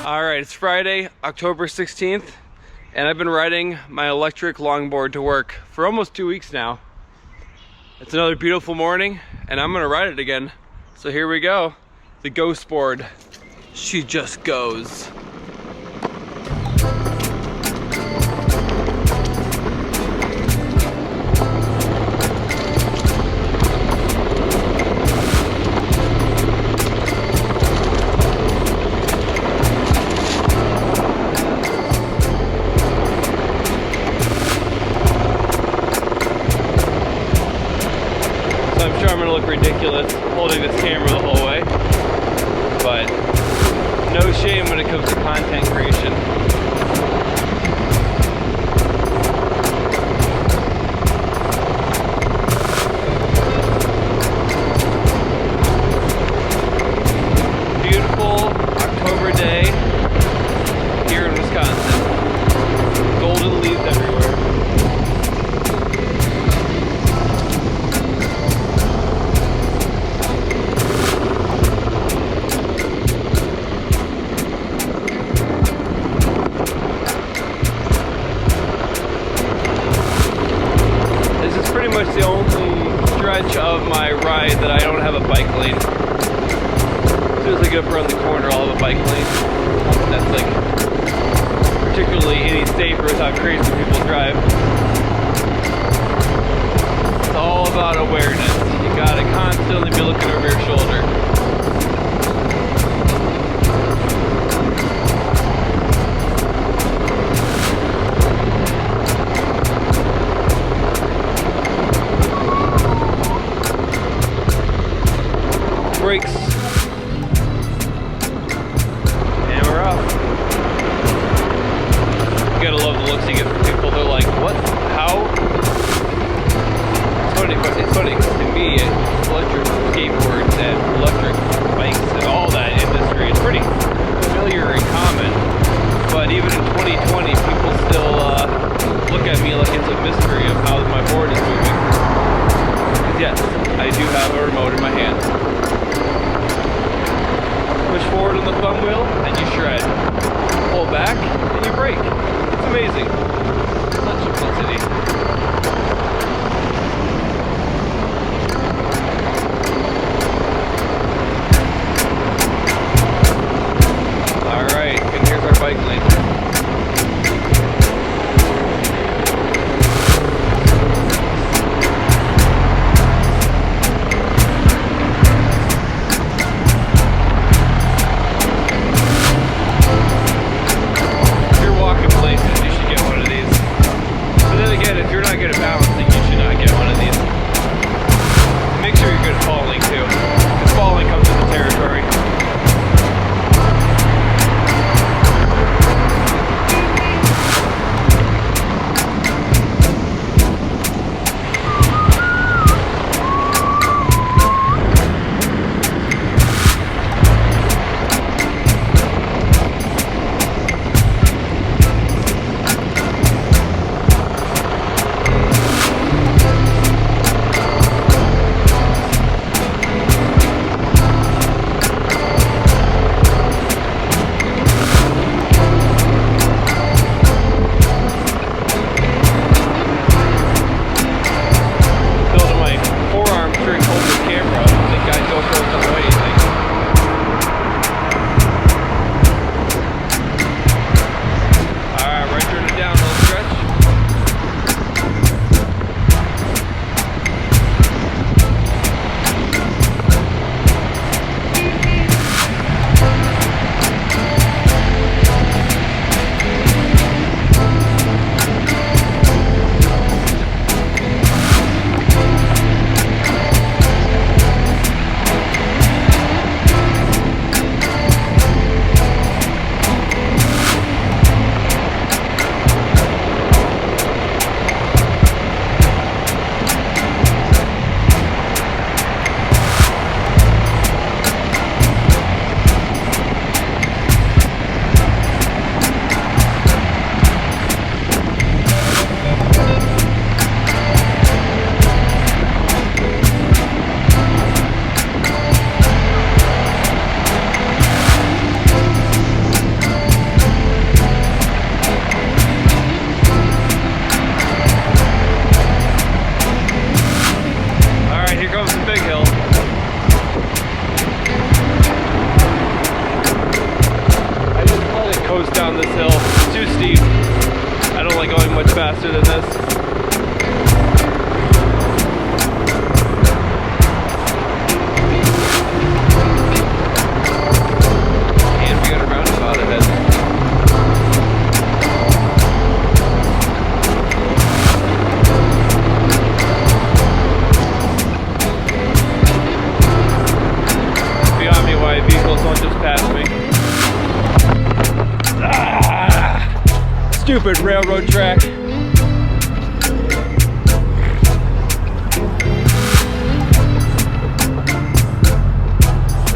All right, it's Friday, October 16th, and I've been riding my electric longboard to work for almost 2 weeks now. It's another beautiful morning, and I'm gonna ride it again. So here we go, the ghost board. She just goes. I'm sure I'm gonna look ridiculous holding this camera the whole way, but no shame when it comes to content creation. Beautiful October day here in Wisconsin. Golden leaves everywhere. Pretty much the only stretch of my ride that I don't have a bike lane. As soon as I get up around the corner, I'll have a bike lane. That's like particularly any safer with how crazy people drive. It's all about awareness. You gotta constantly be looking over your shoulder. Brakes, and we're off. You gotta love the looks you get from people. They're like, what? How? It's funny because to me, electric skateboards and electric bikes and all that industry is pretty familiar and common, but even in 2020 people still look at me like it's a mystery of how my board is moving. Because yes, I do have a remote in my hand. Push forward on the thumb wheel and you shred. Pull back and you brake. It's amazing. Such simplicity. Alright, and here's our bike lane. If you're not good at balancing, faster than this. And we got a roundabout ahead. Beyond me why vehicles don't just pass me. Stupid railroad track.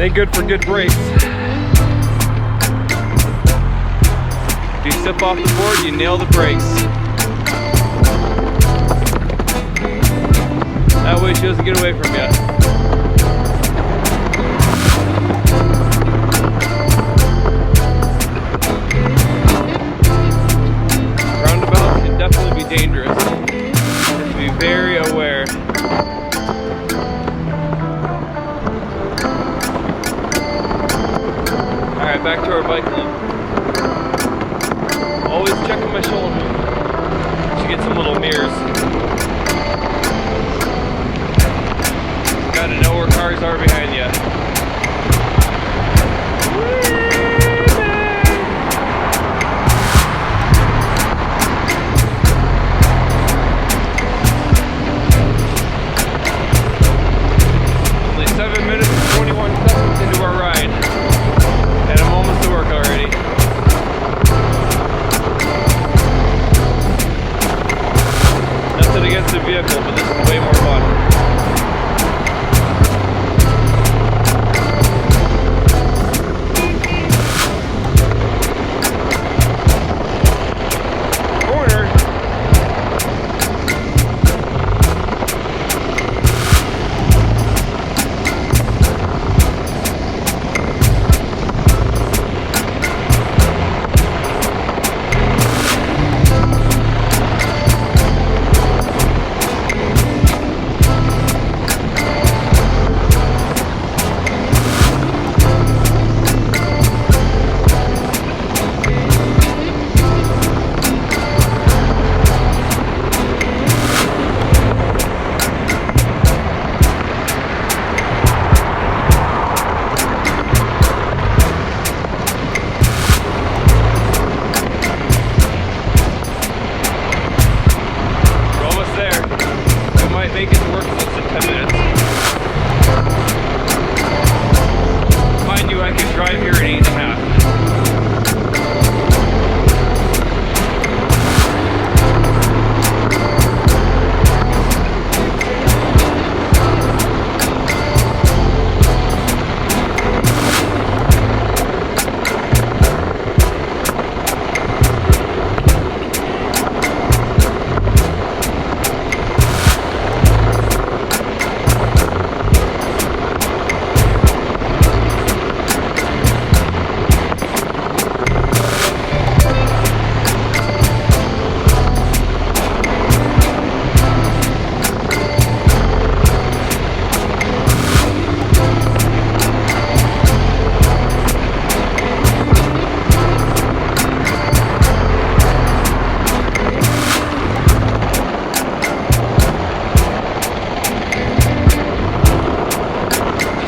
Ain't good for good brakes. If you step off the board, you nail the brakes. That way she doesn't get away from you. Dangerous. You have to be very aware. Alright, back to our bike club. Always checking my shoulder. Should get some little mirrors. Gotta know where cars are behind you. Against the vehicle, but this is way more fun. Corner. Make it work in less than 10 minutes. Mind you, I can drive here at 8.5.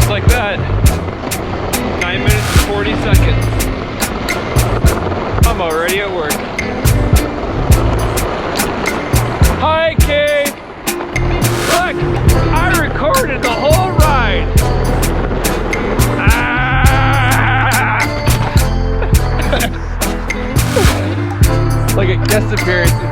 Like that, 9 minutes and 40 seconds. I'm already at work. Hi, Kate. Look, I recorded the whole ride. Like a guest appearance in